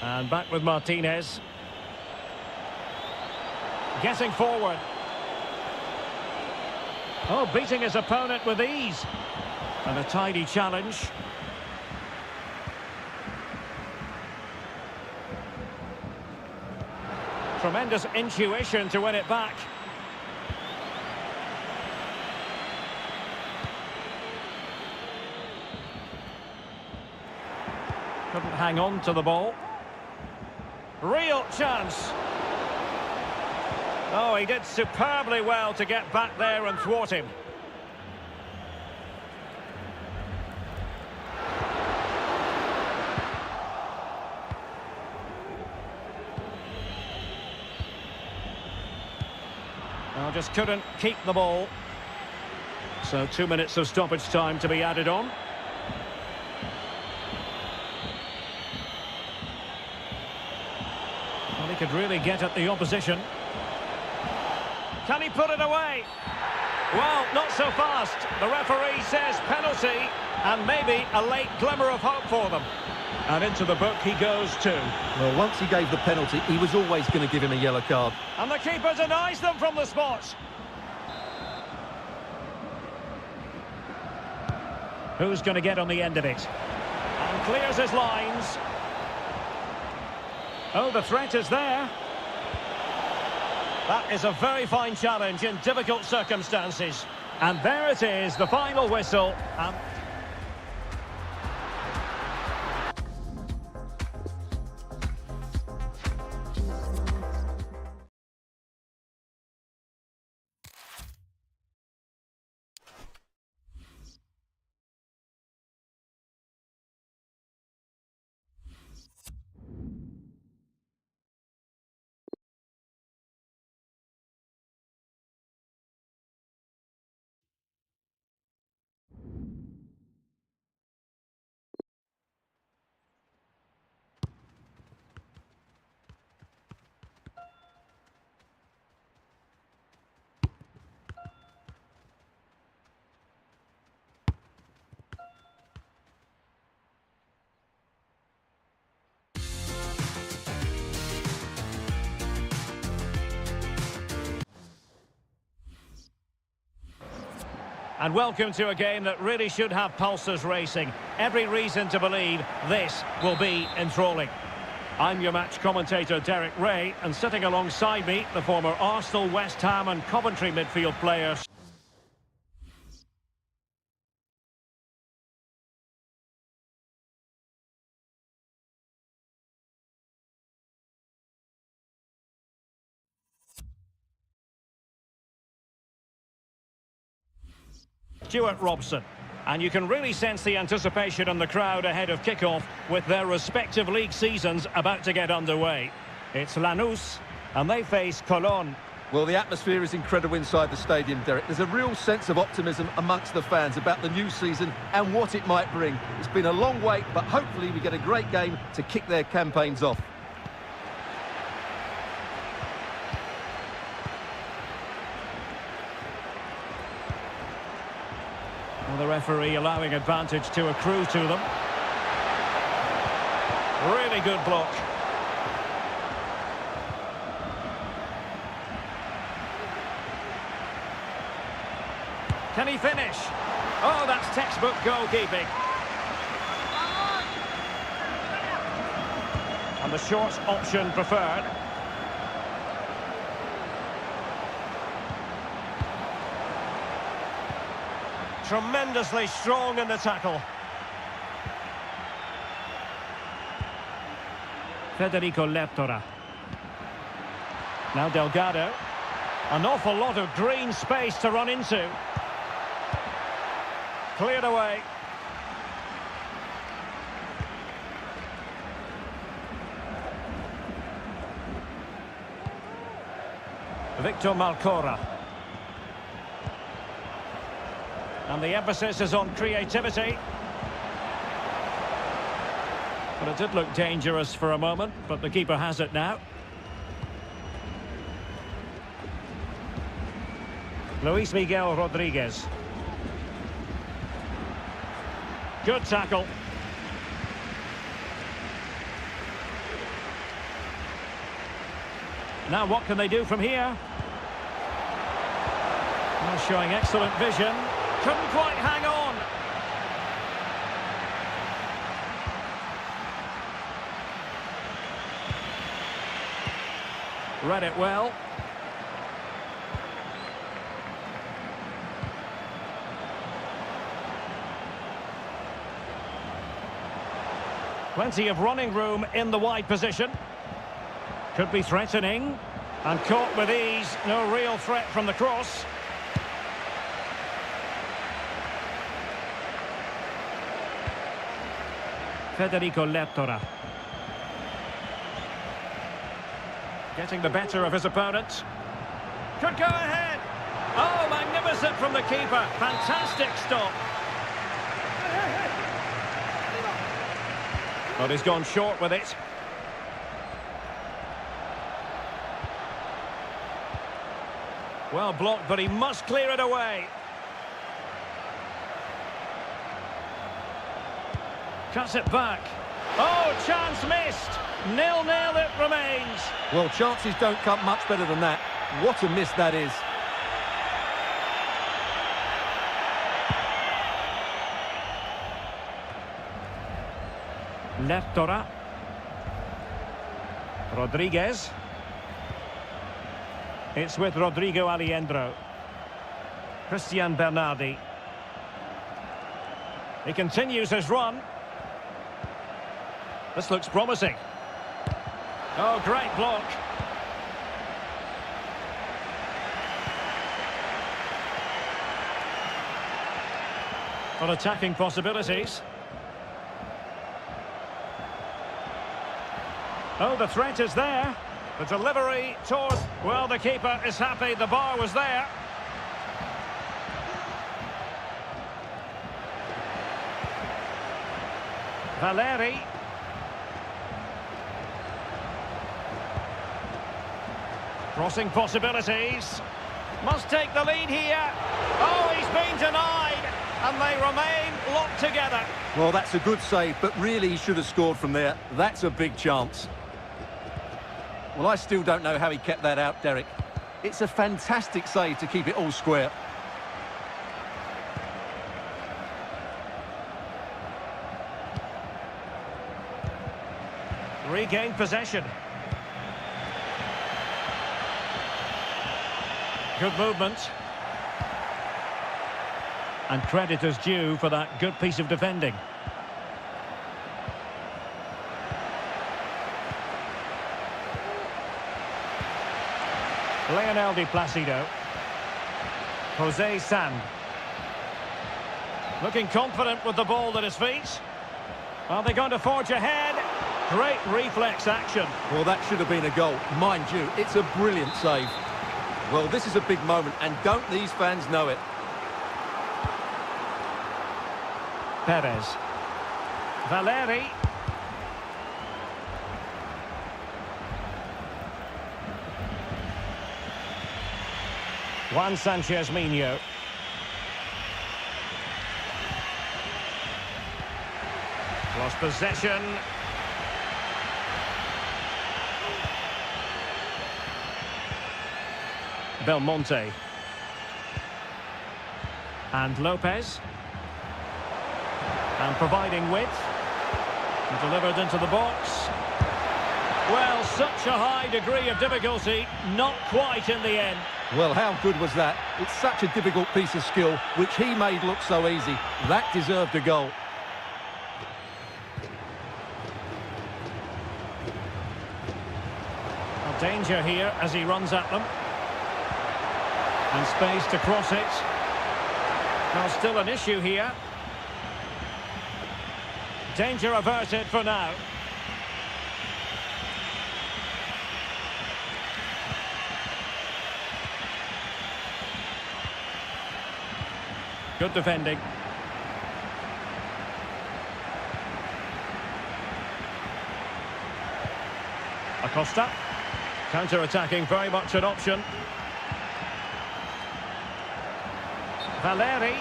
And back with Martinez. Getting forward. Oh, beating his opponent with ease. And a tidy challenge. Tremendous intuition to win it back. Couldn't hang on to the ball. Real chance. Oh, he did superbly well to get back there and thwart him. Well, just couldn't keep the ball. So 2 minutes of stoppage time to be added on. Well, he could really get at the opposition. Can he put it away? Well, not so fast. The referee says penalty, and maybe a late glimmer of hope for them. And into the book he goes too. Well, once he gave the penalty, he was always going to give him a yellow card. And the keeper denies them from the spot. Who's going to get on the end of it? And clears his lines. Oh, the threat is there. That is a very fine challenge in difficult circumstances. And there it is, the final whistle. And welcome to a game that really should have pulses racing. Every reason to believe this will be enthralling. I'm your match commentator, Derek Ray, and sitting alongside me, the former Arsenal, West Ham and Coventry midfield players. Stuart Robson. And you can really sense the anticipation in the crowd ahead of kickoff with their respective league seasons about to get underway. It's Lanús, and they face Colón. Well, the atmosphere is incredible inside the stadium, Derek. There's a real sense of optimism amongst the fans about the new season and what it might bring. It's been a long wait, but hopefully we get a great game to kick their campaigns off. And the referee allowing advantage to accrue to them. Really good block. Can he finish? Oh, that's textbook goalkeeping. And the short option preferred. Tremendously strong in the tackle. Federico Leptora. Now Delgado. An awful lot of green space to run into. Cleared away. Victor Malcora. And the emphasis is on creativity. But it did look dangerous for a moment, but the keeper has it now. Luis Miguel Rodriguez. Good tackle. Now what can they do from here? Well, showing excellent vision. Couldn't quite hang on. Read it well. Plenty of running room in the wide position. Could be threatening. And caught with ease. No real threat from the cross. Federico Leptora. Getting the better of his opponent. Could go ahead. Oh, magnificent from the keeper. Fantastic stop. But he's gone short with it. Well blocked, but he must clear it away. Cuts it back. Oh, chance missed. 0-0 it remains. Well, chances don't come much better than that. What a miss that is. Lertora. Rodriguez. It's with Rodrigo Aliendro. Christian Bernardi. He continues his run. This looks promising. Oh, great block. For attacking possibilities. Oh, the threat is there. The delivery towards... Well, the keeper is happy. The bar was there. Valeri. Crossing possibilities. Must take the lead here. Oh, he's been denied. And they remain locked together. Well, that's a good save, but really he should have scored from there. That's a big chance. Well, I still don't know how he kept that out, Derek. It's a fantastic save to keep it all square. Regained possession. Good movement. And credit is due for that good piece of defending. Lionel Di Placido. Jose Sand. Looking confident with the ball at his feet. Are they going to forge ahead? Great reflex action. Well, that should have been a goal. Mind you, it's a brilliant save. Well, this is a big moment, and don't these fans know it? Perez. Valeri. Juan Sanchez Minho. Lost possession. Belmonte. And Lopez. And providing width. And delivered into the box. Well, such a high degree of difficulty, not quite in the end. Well, how good was that? It's such a difficult piece of skill, which he made look so easy. That deserved a goal. A danger here as he runs at them. And space to cross it. Now still an issue here. Danger averted for now. Good defending. Acosta. Counter-attacking, very much an option. Valeri.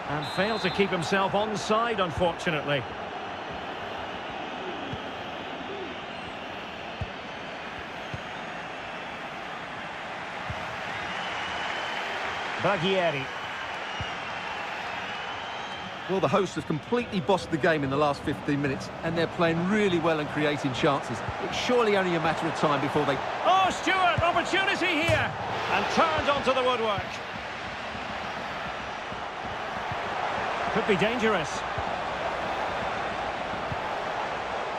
And failed to keep himself onside, unfortunately. Baghieri. Well, the hosts have completely bossed the game in the last 15 minutes, and they're playing really well and creating chances. It's surely only a matter of time before they... Oh, Stewart, opportunity here! And turned onto the woodwork. Could be dangerous.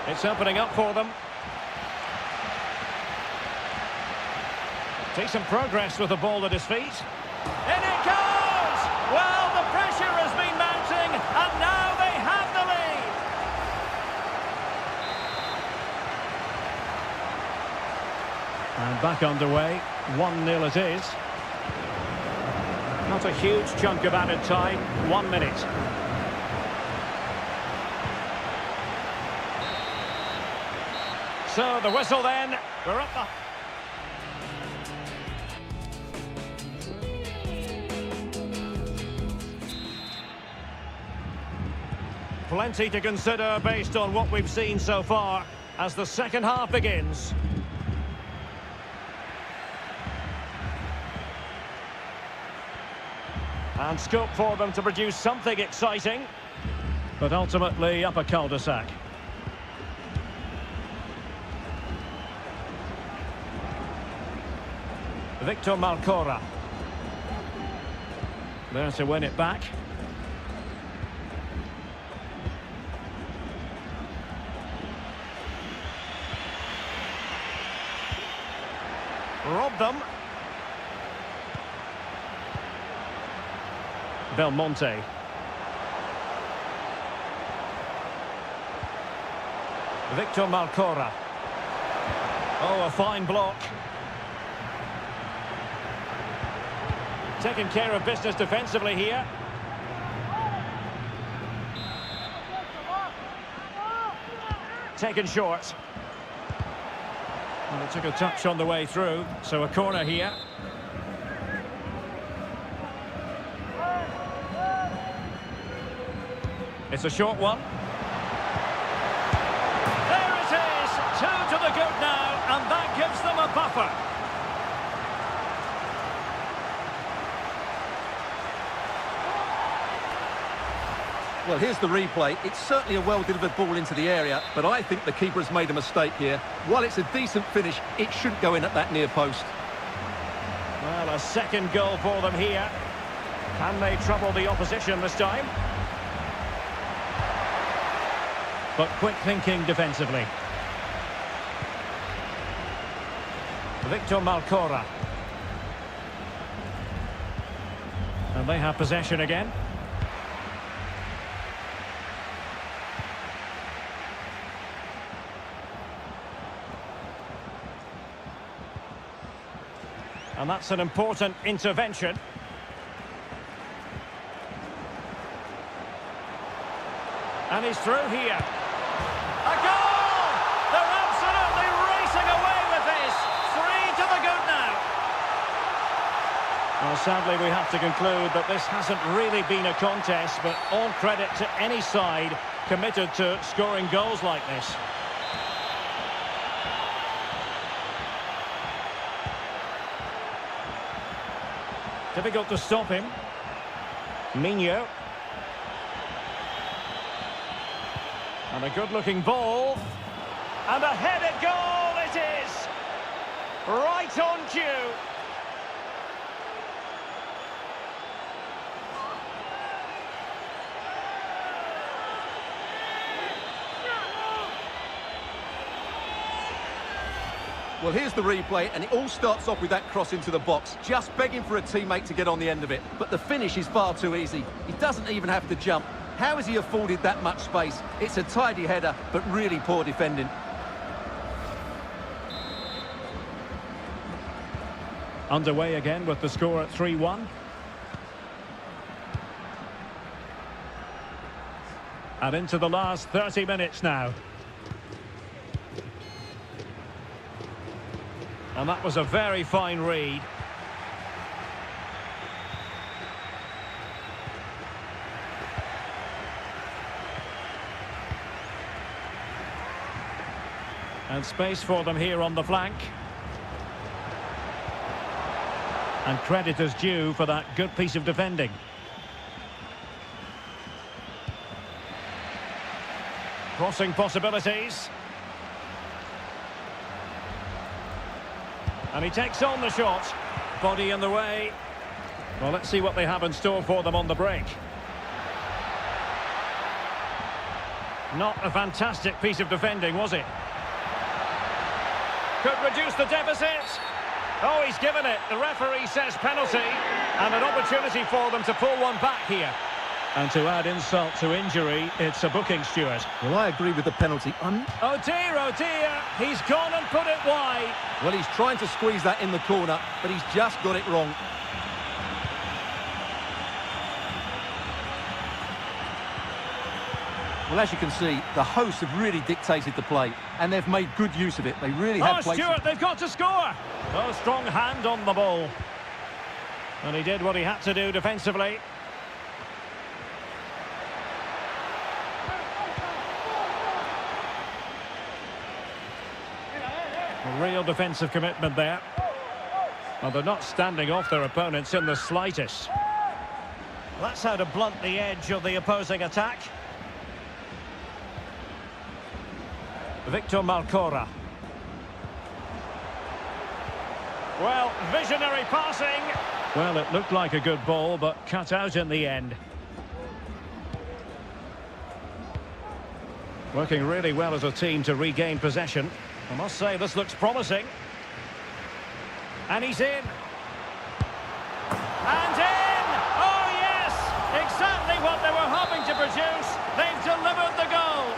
It's opening up for them. Decent progress with the ball at his feet. In it goes! Well, the pressure has been mounting, and now they have the lead. And back underway, 1-0 it is. Not a huge chunk of added time, 1 minute. So the whistle then, we're up the... Plenty to consider based on what we've seen so far as the second half begins. And scope for them to produce something exciting, but ultimately up a cul-de-sac. Victor Malcora. There to win it back. Robbed them. Belmonte. Victor Malcora. Oh, a fine block. Taking care of business defensively here. Taken short. And it took a touch on the way through, so a corner here. It's a short one. There it is! 2 to the good now, and that gives them a buffer. Well, here's the replay. It's certainly a well-delivered ball into the area, but I think the keeper has made a mistake here. While it's a decent finish, it shouldn't go in at that near post. Well, a second goal for them here. Can they trouble the opposition this time? But quick thinking defensively. Victor Malcora. And they have possession again. And that's an important intervention. And he's through here. A goal! They're absolutely racing away with this. 3 to the good now. Well, sadly, we have to conclude that this hasn't really been a contest, but all credit to any side committed to scoring goals like this. Difficult to stop him. Minho. And a good-looking ball. And a headed goal it is! Right on cue. Well, here's the replay, and it all starts off with that cross into the box, just begging for a teammate to get on the end of it. But the finish is far too easy. He doesn't even have to jump. How has he afforded that much space? It's a tidy header, but really poor defending. Underway again with the score at 3-1. And into the last 30 minutes now. And that was a very fine read. And space for them here on the flank. And credit is due for that good piece of defending. Crossing possibilities. And he takes on the shot. Body in the way. Well, let's see what they have in store for them on the break. Not a fantastic piece of defending, was it? Could reduce the deficit. Oh, he's given it. The referee says penalty. And an opportunity for them to pull one back here. And to add insult to injury, it's a booking, Stuart. Well, I agree with the penalty. Oh dear, he's gone and put it wide. Well, he's trying to squeeze that in the corner, but he's just got it wrong. Well, as you can see, the hosts have really dictated the play, and they've made good use of it. They really have played. Oh, Stuart, they've got to score. Oh, strong hand on the ball. And he did what he had to do defensively. A real defensive commitment there. Well, they're not standing off their opponents in the slightest. That's how to blunt the edge of the opposing attack. Victor Malcora. Well, visionary passing. Well, it looked like a good ball, but cut out in the end. Working really well as a team to regain possession. I must say, this looks promising. And he's in. And in! Oh, yes! Exactly what they were hoping to produce. They've delivered the goal.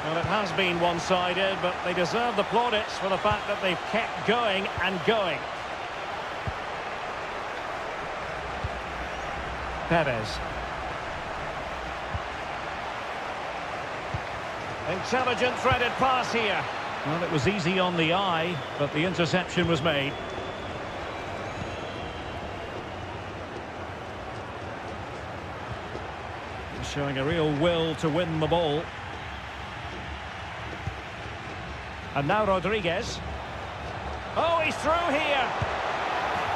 Well, it has been one-sided, but they deserve the plaudits for the fact that they've kept going and going. Perez. Intelligent threaded pass here. Well, it was easy on the eye, but the interception was made. He's showing a real will to win the ball. And now Rodriguez. Oh, he's through here.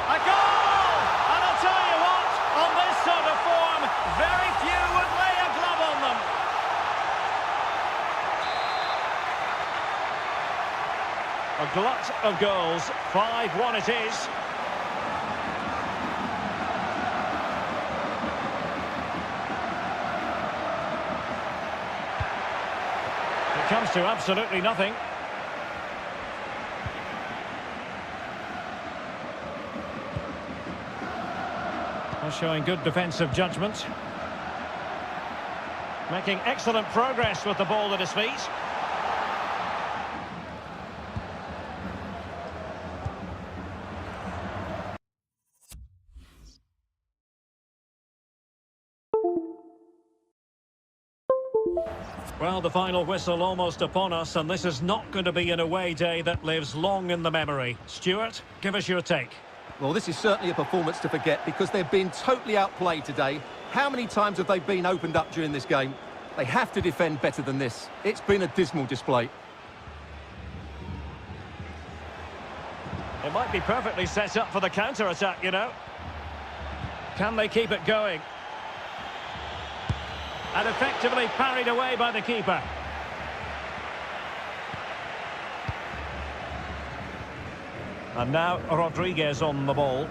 A goal! And I'll tell you what, on this sort of form, very few would lay a glove on them. A glut of goals, 5-1 it is. It comes to absolutely nothing. Showing good defensive judgment. Making excellent progress with the ball at his feet. Well, the final whistle almost upon us, and this is not going to be an away day that lives long in the memory. Stuart, give us your take. Well, this is certainly a performance to forget because they've been totally outplayed today. How many times have they been opened up during this game? They have to defend better than this. It's been a dismal display. It might be perfectly set up for the counter-attack, you know. Can they keep it going? And effectively parried away by the keeper. And now Rodriguez on the ball.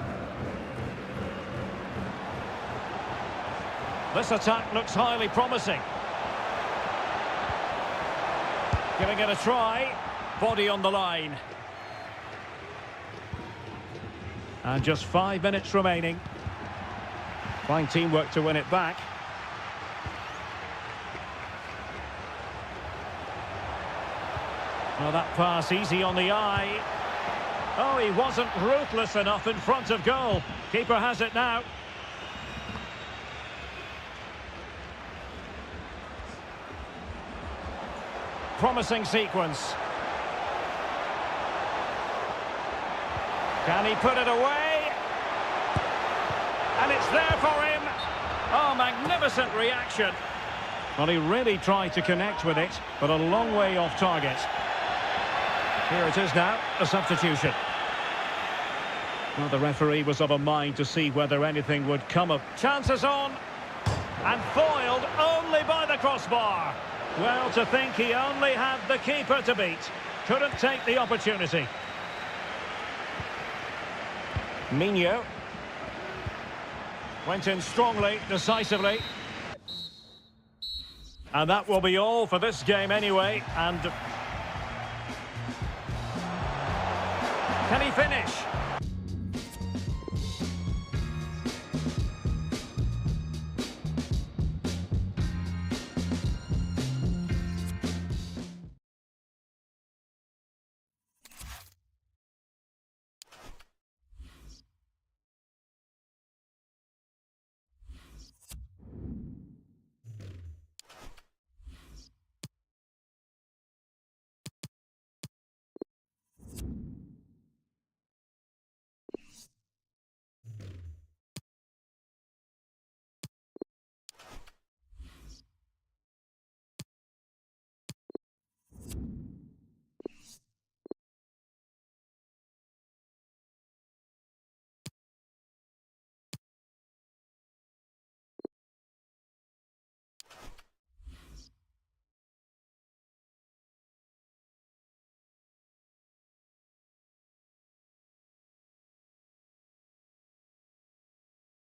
This attack looks highly promising. Giving it a try. Body on the line. And just 5 minutes remaining. Fine teamwork to win it back. Well, that pass easy on the eye. Oh, he wasn't ruthless enough in front of goal. Keeper has it now. Promising sequence. Can he put it away? And it's there for him. Oh, magnificent reaction. Well, he really tried to connect with it, but a long way off target. Here it is now, a substitution. Well, the referee was of a mind to see whether anything would come of... Chances on! And foiled only by the crossbar. Well, to think he only had the keeper to beat. Couldn't take the opportunity. Minho. Went in strongly, decisively. And that will be all for this game anyway, and... Can he finish?